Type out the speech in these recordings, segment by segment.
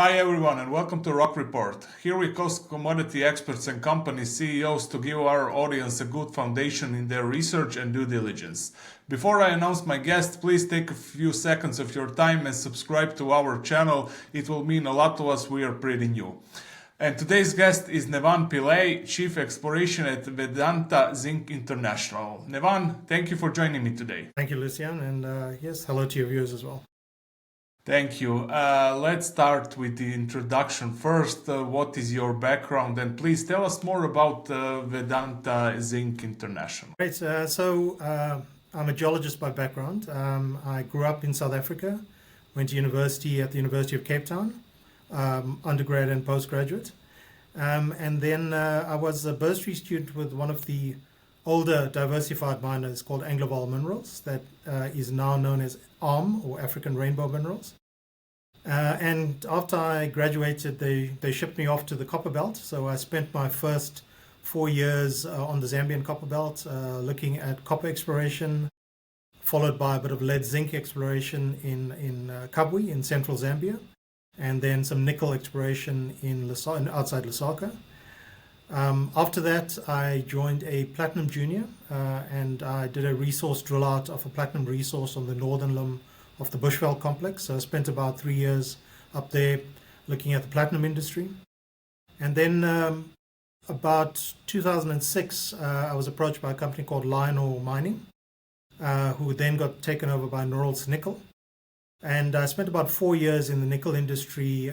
Hi everyone and welcome to Rock Report. Here we host commodity experts and company CEOs to give our audience a good foundation in their research and due diligence. Before I announce my guest, please take a few seconds of your time and subscribe to our channel. It will mean a lot to us, we are pretty new. And today's guest is Nevan Pillay, Chief Exploration at Vedanta Zinc International. Nevan, thank you for joining me today. Thank you, Lucian, and yes, hello to your viewers as well. Thank you. Let's start with the introduction first. What is your background? And please tell us more about Vedanta Zinc International. Right, I'm a geologist by background. I grew up in South Africa, went to university at the University of Cape Town, undergrad and postgraduate. And then I was a bursary student with one of the older diversified miners called Angloval Minerals that is now known as ARM, or African Rainbow Minerals. And after I graduated, they shipped me off to the copper belt. So I spent my first 4 years on the Zambian copper belt looking at copper exploration, followed by a bit of lead zinc exploration in Kabwe in central Zambia, and then some nickel exploration outside Lusaka. After that, I joined a platinum junior and I did a resource drill out of a platinum resource on the northern limb of the Bushveld complex. So I spent about 3 years up there looking at the platinum industry. And then about 2006, I was approached by a company called Lionel Mining, who then got taken over by Norals Nickel. And I spent about 4 years in the nickel industry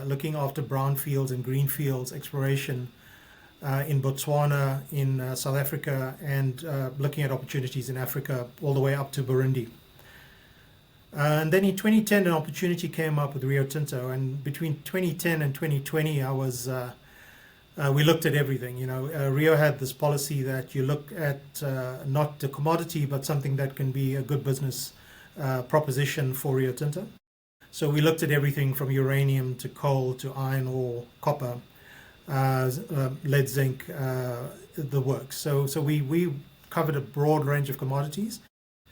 looking after brownfields and greenfields exploration in Botswana, in South Africa, and looking at opportunities in Africa all the way up to Burundi. And then in 2010, an opportunity came up with Rio Tinto, and between 2010 and 2020, we looked at everything. You know, Rio had this policy that you look at not the commodity, but something that can be a good business proposition for Rio Tinto. So we looked at everything from uranium to coal to iron ore, copper, lead, zinc, the works. So we covered a broad range of commodities,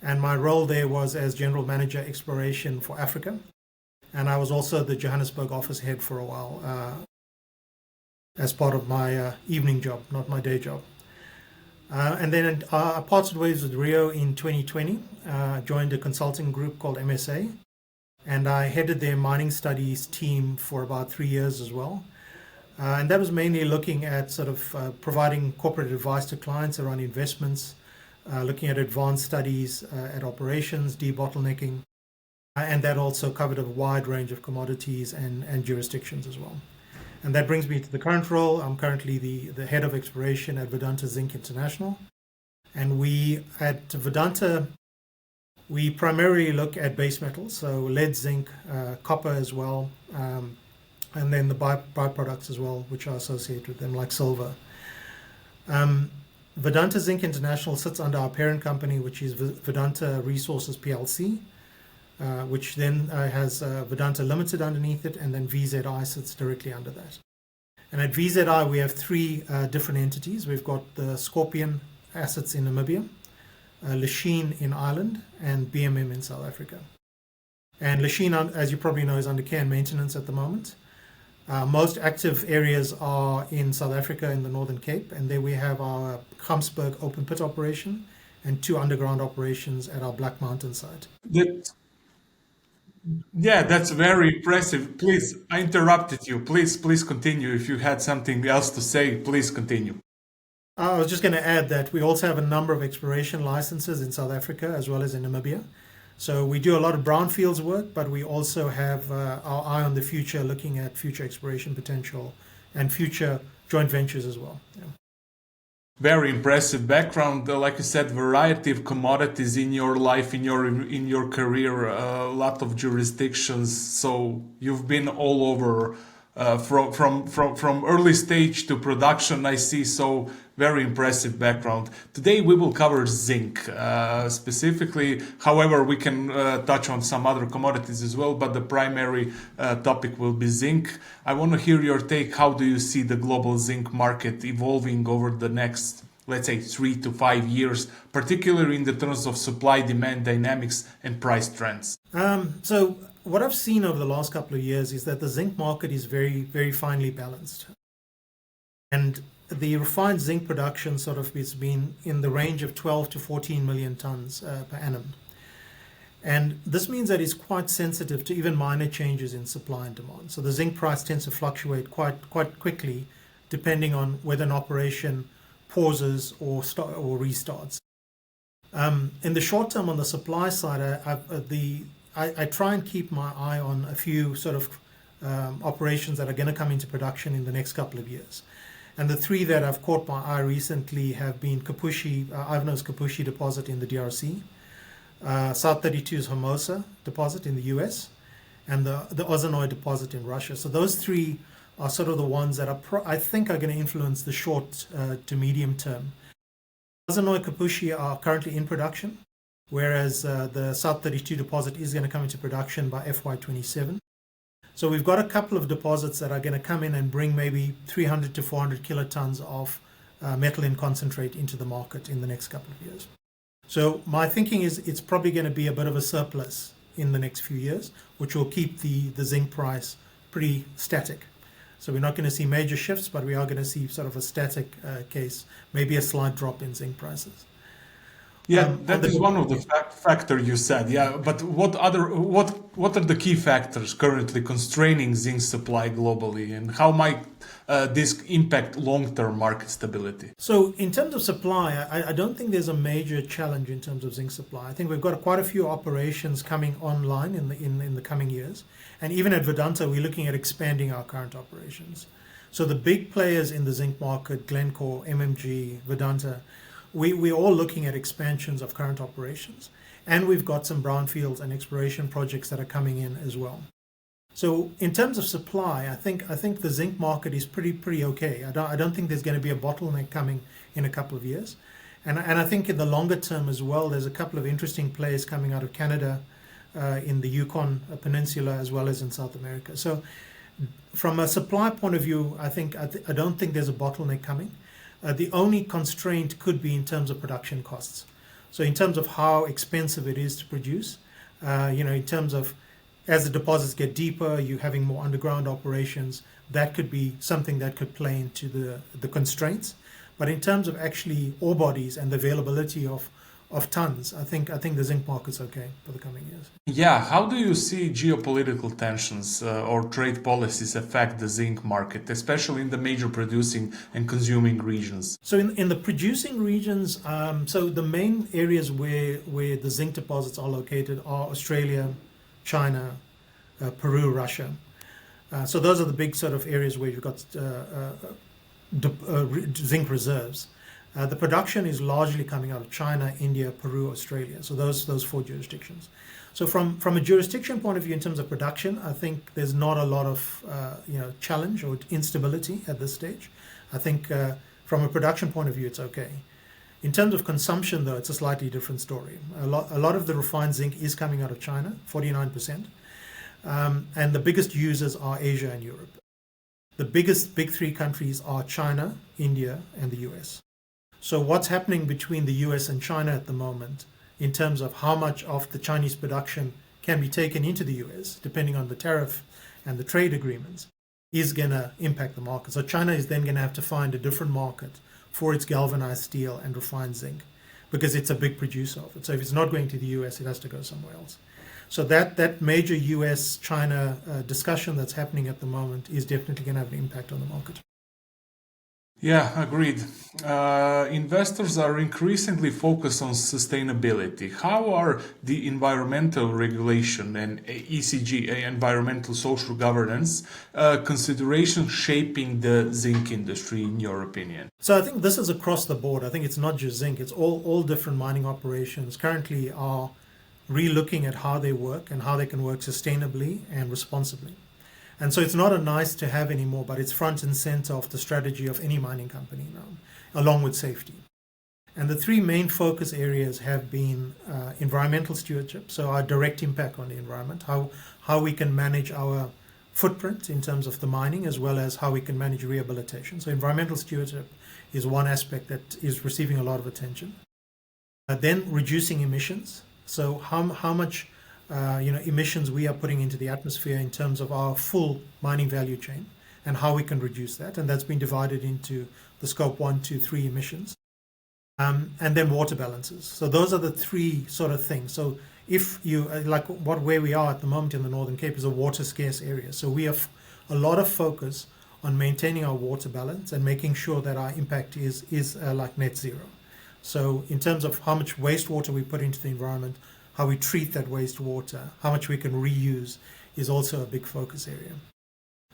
and my role there was as general manager exploration for Africa, and I was also the Johannesburg office head for a while as part of my evening job, not my day job. And then I parted ways with Rio in 2020, joined a consulting group called MSA, and I headed their mining studies team for about 3 years as well. And that was mainly looking at sort of providing corporate advice to clients around investments, looking at advanced studies at operations, debottlenecking, and that also covered a wide range of commodities and jurisdictions as well. And that brings me to the current role. I'm currently the head of exploration at Vedanta Zinc International. And we at Vedanta, we primarily look at base metals, so lead, zinc, copper as well, and then the byproducts as well, which are associated with them, like silver. Vedanta Zinc International sits under our parent company, which is Vedanta Resources PLC, which then has Vedanta Limited underneath it, and then VZI sits directly under that. And at VZI, we have three different entities. We've got the Scorpion assets in Namibia, Lachine in Ireland, and BMM in South Africa. And Lachine, as you probably know, is under care and maintenance at the moment. Most active areas are in South Africa in the Northern Cape, and there we have our Gamsberg open pit operation and 2 underground operations at our Black Mountain site. Yeah, that's very impressive. Please, I interrupted you. Please continue. If you had something else to say, please continue. I was just going to add that we also have a number of exploration licenses in South Africa as well as in Namibia. So we do a lot of brownfields work, but we also have our eye on the future, looking at future exploration potential and future joint ventures as well. Yeah. Very impressive background. Like you said, variety of commodities in your life, in your career, a lot of jurisdictions. So you've been all over, from early stage to production. I see. So very impressive background. Today we will cover zinc specifically. However, we can touch on some other commodities as well, but the primary topic will be zinc. I want to hear your take. How do you see the global zinc market evolving over the next, let's say, 3 to 5 years, particularly in the terms of supply-demand dynamics and price trends? So what I've seen over the last couple of years is that the zinc market is very, very finely balanced. And the refined zinc production sort of has been in the range of 12 to 14 million tons per annum. And this means that it's quite sensitive to even minor changes in supply and demand. So the zinc price tends to fluctuate quite quickly depending on whether an operation pauses or restarts. In the short term, on the supply side, I try and keep my eye on a few sort of operations that are going to come into production in the next couple of years. And the three that have caught my eye recently have been Ivanhoe's Kipushi deposit in the DRC, South 32's Hermosa deposit in the US, and the Ozanoy deposit in Russia. So those three are sort of the ones that I think are going to influence the short to medium term. Ozanoy Kipushi are currently in production, whereas the South 32 deposit is going to come into production by FY27. So we've got a couple of deposits that are going to come in and bring maybe 300 to 400 kilotons of metal in concentrate into the market in the next couple of years. So my thinking is it's probably going to be a bit of a surplus in the next few years, which will keep the zinc price pretty static. So we're not going to see major shifts, but we are going to see sort of a static case, maybe a slight drop in zinc prices. Yeah, that is one of the factor you said. Yeah, but what are the key factors currently constraining zinc supply globally, and how might this impact long-term market stability? So in terms of supply, I don't think there's a major challenge in terms of zinc supply. I think we've got quite a few operations coming online in the coming years, and even at Vedanta, we're looking at expanding our current operations. So the big players in the zinc market, Glencore, MMG, Vedanta, we're all looking at expansions of current operations, and we've got some brownfields and exploration projects that are coming in as well. So in terms of supply, I think the zinc market is pretty okay. I don't think there's going to be a bottleneck coming in a couple of years, and I think in the longer term as well, there's a couple of interesting players coming out of Canada, in the Yukon Peninsula as well as in South America. So from a supply point of view, I don't think there's a bottleneck coming. The only constraint could be in terms of production costs. So in terms of how expensive it is to produce, in terms of as the deposits get deeper, you're having more underground operations, that could be something that could play into the constraints. But in terms of actually ore bodies and the availability of tons, I think the zinc market's okay for the coming years. Yeah, how do you see geopolitical tensions or trade policies affect the zinc market, especially in the major producing and consuming regions? So in the producing regions, so the main areas where the zinc deposits are located are Australia, China, Peru, Russia. So those are the big sort of areas where you've got zinc reserves. The production is largely coming out of China, India, Peru, Australia. So those four jurisdictions. So from a jurisdiction point of view, in terms of production, I think there's not a lot of challenge or instability at this stage. I think from a production point of view, it's okay. In terms of consumption, though, it's a slightly different story. A lot of the refined zinc is coming out of China, 49%, and the biggest users are Asia and Europe. The big three countries are China, India, and the US. So what's happening between the US and China at the moment in terms of how much of the Chinese production can be taken into the US, depending on the tariff and the trade agreements, is going to impact the market. So China is then going to have to find a different market for its galvanized steel and refined zinc because it's a big producer of it. So if it's not going to the US, it has to go somewhere else. So that major US-China discussion that's happening at the moment is definitely going to have an impact on the market. Yeah, agreed. Investors are increasingly focused on sustainability. How are the environmental regulation and ESG, environmental social governance, considerations shaping the zinc industry, in your opinion? So I think this is across the board. I think it's not just zinc. It's all different mining operations currently are re-looking at how they work and how they can work sustainably and responsibly. And so it's not a nice to have anymore, but it's front and center of the strategy of any mining company now, along with safety. And the three main focus areas have been environmental stewardship, so our direct impact on the environment, how we can manage our footprint in terms of the mining, as well as how we can manage rehabilitation. So environmental stewardship is one aspect that is receiving a lot of attention. Then reducing emissions. So how much emissions we are putting into the atmosphere in terms of our full mining value chain and how we can reduce that. And that's been divided into the scope 1, 2, 3 emissions. And then water balances. So those are the three sort of things. So if you, where we are at the moment in the Northern Cape is a water scarce area. So we have a lot of focus on maintaining our water balance and making sure that our impact is like net zero. So in terms of how much wastewater we put into the environment, how we treat that wastewater, how much we can reuse is also a big focus area.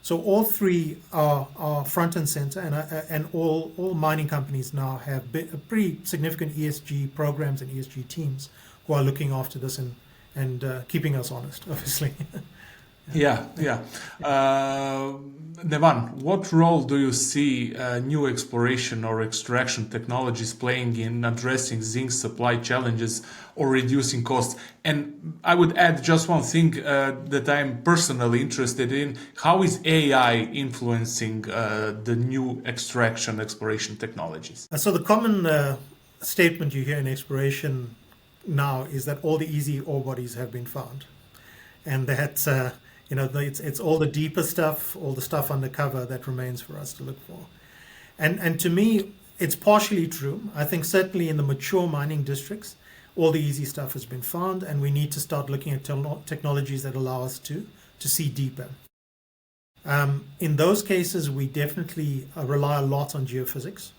So all three are front and center, and all mining companies now have pretty significant ESG programs and ESG teams who are looking after this and keeping us honest, obviously. Yeah. Nevan, what role do you see new exploration or extraction technologies playing in addressing zinc supply challenges or reducing costs? And I would add just one thing that I'm personally interested in. How is AI influencing the new extraction exploration technologies? So the common statement you hear in exploration now is that all the easy ore bodies have been found. And that's it's all the deeper stuff, all the stuff undercover that remains for us to look for. And to me, it's partially true. I think certainly in the mature mining districts, all the easy stuff has been found, and we need to start looking at technologies that allow us to see deeper. In those cases, we definitely rely a lot on geophysics.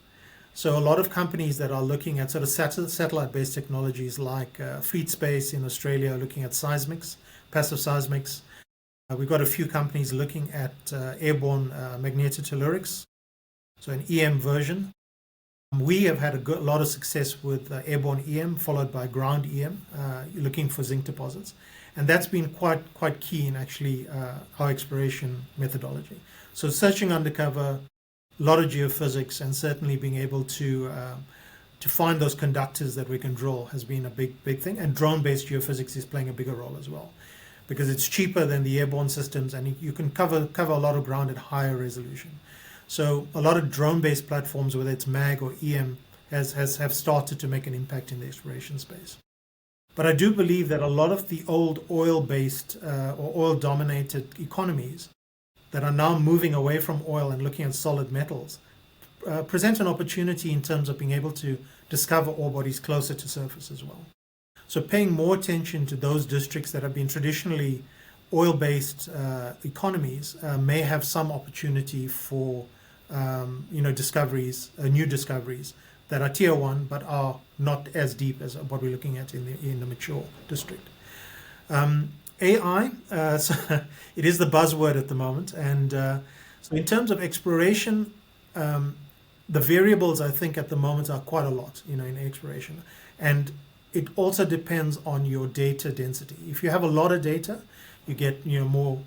So a lot of companies that are looking at sort of satellite-based technologies like Fleet Space in Australia are looking at seismics, passive seismics. We've got a few companies looking at airborne magnetotellurics, so an EM version. We have had a lot of success with airborne EM, followed by ground EM, looking for zinc deposits. And that's been quite key in actually our exploration methodology. So searching undercover, a lot of geophysics, and certainly being able to find those conductors that we can drill has been a big thing. And drone-based geophysics is playing a bigger role as well, because it's cheaper than the airborne systems, and you can cover a lot of ground at higher resolution. So a lot of drone-based platforms, whether it's MAG or EM, have started to make an impact in the exploration space. But I do believe that a lot of the old oil-based or oil-dominated economies that are now moving away from oil and looking at solid metals present an opportunity in terms of being able to discover ore bodies closer to surface as well. So paying more attention to those districts that have been traditionally oil-based economies may have some opportunity for discoveries, new discoveries that are tier one but are not as deep as what we're looking at in the mature district. AI, so it is the buzzword at the moment, and so in terms of exploration, the variables I think at the moment are quite a lot, in exploration, and it also depends on your data density. If you have a lot of data, you get more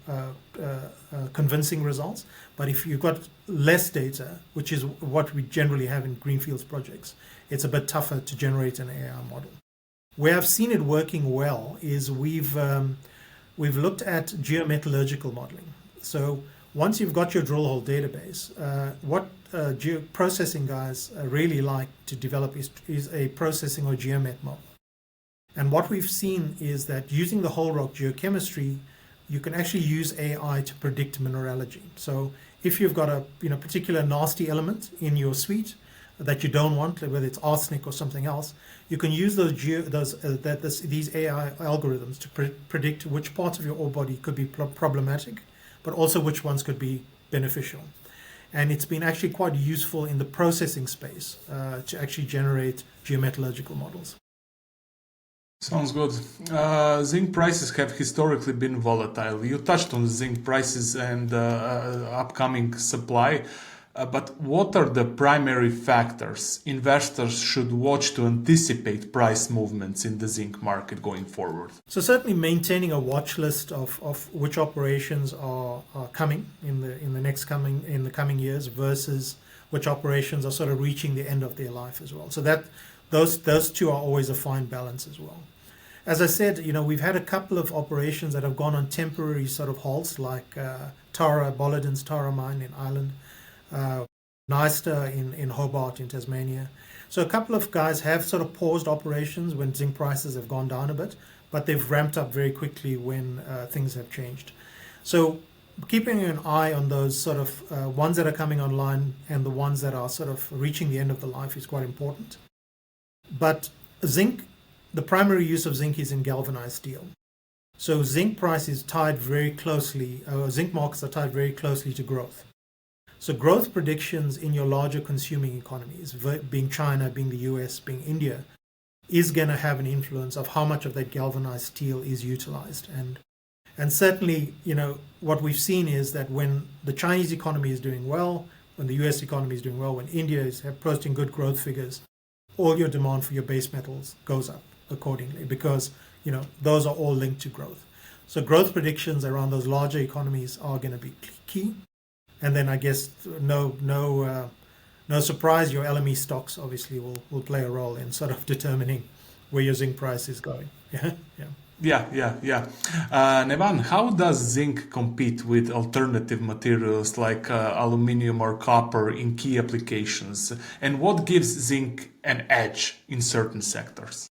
convincing results. But if you've got less data, which is what we generally have in greenfields projects, it's a bit tougher to generate an AI model. Where I've seen it working well is we've looked at geometallurgical modeling. So once you've got your drill hole database, what processing guys really like to develop is a processing or geomet model. And what we've seen is that using the whole rock geochemistry, you can actually use AI to predict mineralogy. So if you've got a particular nasty element in your suite that you don't want, whether it's arsenic or something else, you can use these AI algorithms to predict which parts of your ore body could be problematic, but also which ones could be beneficial. And it's been actually quite useful in the processing space to actually generate geometallurgical models. Sounds good. Zinc prices have historically been volatile. You touched on zinc prices and upcoming supply, but what are the primary factors investors should watch to anticipate price movements in the zinc market going forward? So certainly maintaining a watch list of which operations are coming in the coming years versus which operations are sort of reaching the end of their life as well. So that those two are always a fine balance as well. As I said, we've had a couple of operations that have gone on temporary sort of halts, like Bolliden's Tara mine in Ireland, Nyster in Hobart in Tasmania. So a couple of guys have sort of paused operations when zinc prices have gone down a bit, but they've ramped up very quickly when things have changed. So keeping an eye on those sort of ones that are coming online and the ones that are sort of reaching the end of the life is quite important. But zinc, the primary use of zinc is in galvanized steel. So zinc price is tied very closely, zinc markets are tied very closely to growth. So growth predictions in your larger consuming economies, being China, being the US, being India, is going to have an influence of how much of that galvanized steel is utilized. And certainly, what we've seen is that when the Chinese economy is doing well, when the US economy is doing well, when India is posting good growth figures, all your demand for your base metals goes up accordingly because, those are all linked to growth. So growth predictions around those larger economies are going to be key. And then I guess no surprise, your LME stocks obviously will play a role in sort of determining where your zinc price is going. Yeah. Nevan, how does zinc compete with alternative materials like aluminium or copper in key applications? And what gives zinc an edge in certain sectors?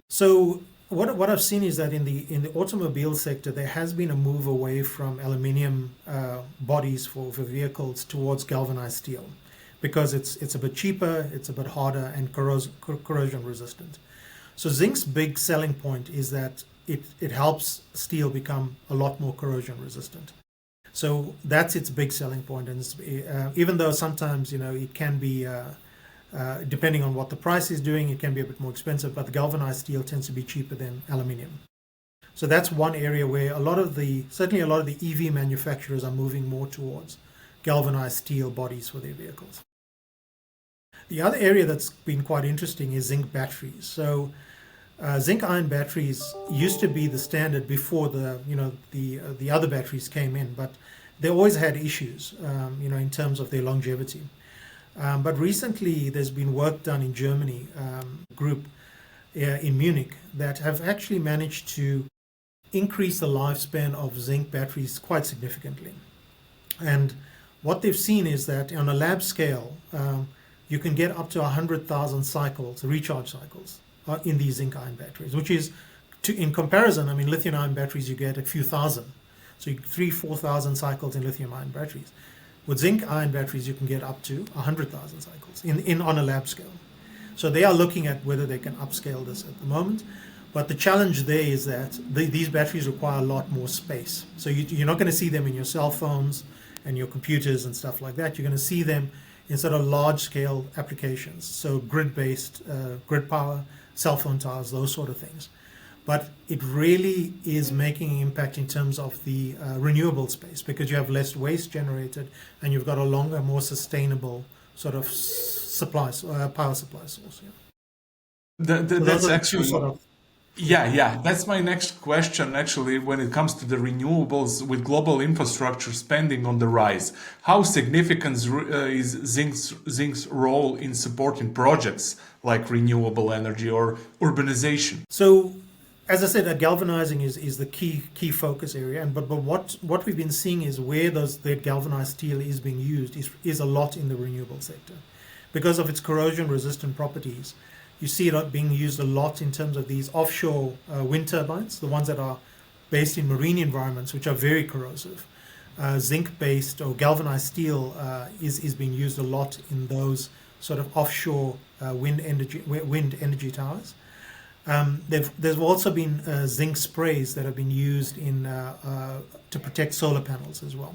So what I've seen is that in the automobile sector, there has been a move away from aluminium bodies for vehicles towards galvanized steel because it's a bit cheaper, it's a bit harder, and corrosion resistant. So zinc's big selling point is that it helps steel become a lot more corrosion resistant. So that's its big selling point. And even though sometimes it can be depending on what the price is doing, it can be a bit more expensive, but the galvanized steel tends to be cheaper than aluminium. So that's one area where certainly a lot of the EV manufacturers are moving more towards galvanized steel bodies for their vehicles. The other area that's been quite interesting is zinc batteries. So zinc ion batteries used to be the standard before the other batteries came in, but they always had issues, in terms of their longevity. But recently, there's been work done in Germany, group in Munich, that have actually managed to increase the lifespan of zinc batteries quite significantly. And what they've seen is that on a lab scale, you can get up to 100,000 cycles, recharge cycles, in these zinc ion batteries, which is, in comparison, lithium ion batteries, you get a few thousand. So 3,000-4,000 cycles in lithium ion batteries. With zinc ion batteries, you can get up to 100,000 cycles on a lab scale. So they are looking at whether they can upscale this at the moment. But the challenge there is that these batteries require a lot more space. So you're not going to see them in your cell phones and your computers and stuff like that. You're going to see them in sort of large-scale applications. So grid-based, grid power, cell phone towers, those sort of things. But it really is making an impact in terms of the renewable space because you have less waste generated and you've got a longer, more sustainable sort of power supply source. That's actually that's my next question. Actually, when it comes to the renewables, with global infrastructure spending on the rise, how significant is Zinc's role in supporting projects like renewable energy or urbanization? So, as I said, galvanizing is the key focus area, but what we've been seeing is where that galvanized steel is being used is a lot in the renewable sector, because of its corrosion resistant properties. You see it being used a lot in terms of these offshore wind turbines, the ones that are based in marine environments, which are very corrosive. Zinc-based or galvanized steel is being used a lot in those sort of offshore wind energy towers. There's also been zinc sprays that have been used to protect solar panels as well.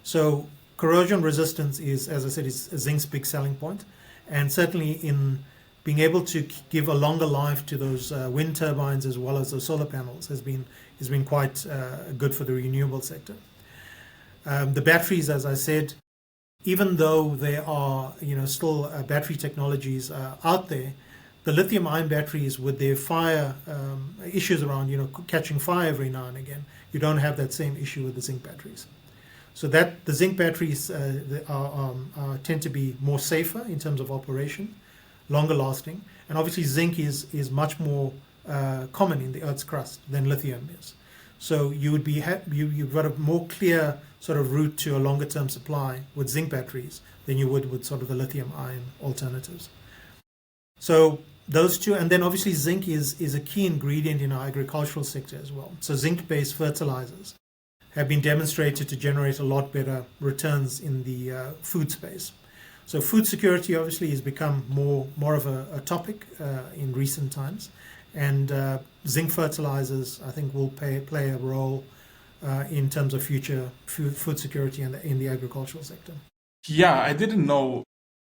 So corrosion resistance is, as I said, is zinc's big selling point, and certainly in being able to give a longer life to those wind turbines as well as those solar panels has been quite good for the renewable sector. The batteries, as I said, even though there are still battery technologies out there, the lithium-ion batteries with their fire issues around catching fire every now and again, you don't have that same issue with the zinc batteries. So that the zinc batteries tend to be more safer in terms of operation, longer lasting, and obviously zinc is much more common in the Earth's crust than lithium is. So you've got a more clear sort of route to a longer term supply with zinc batteries than you would with sort of the lithium ion alternatives. So those two, and then obviously zinc is a key ingredient in our agricultural sector as well. So zinc-based fertilizers have been demonstrated to generate a lot better returns in the food space. So food security obviously has become more of a topic in recent times, and zinc fertilizers I think will play a role in terms of future food security in the agricultural sector. Yeah, I didn't know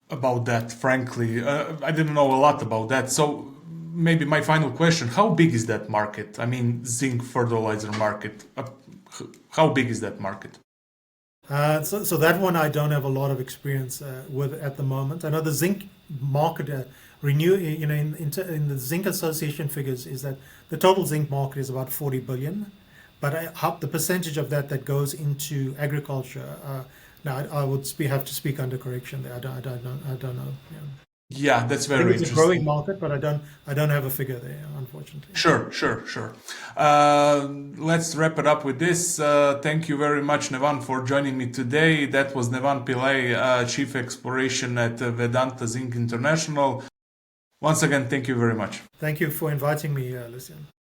about that, frankly. I didn't know a lot about that. So maybe my final question, how big is that market? I mean, zinc fertilizer market. How big is that market? So that one I don't have a lot of experience with at the moment. I know the zinc market in the Zinc Association figures is that the total zinc market is about 40 billion, but the percentage of that goes into agriculture. Now I would have to speak under correction there. I don't know. Yeah. Yeah, that's I think very it's a growing interesting. market, but I don't have a figure there, unfortunately. Sure. Let's wrap it up with this. Thank you very much, Nevan, for joining me today. That was Nevan Pillay, Chief Exploration at Vedanta Zinc International. Once again, thank you very much. Thank you for inviting me, Lucian.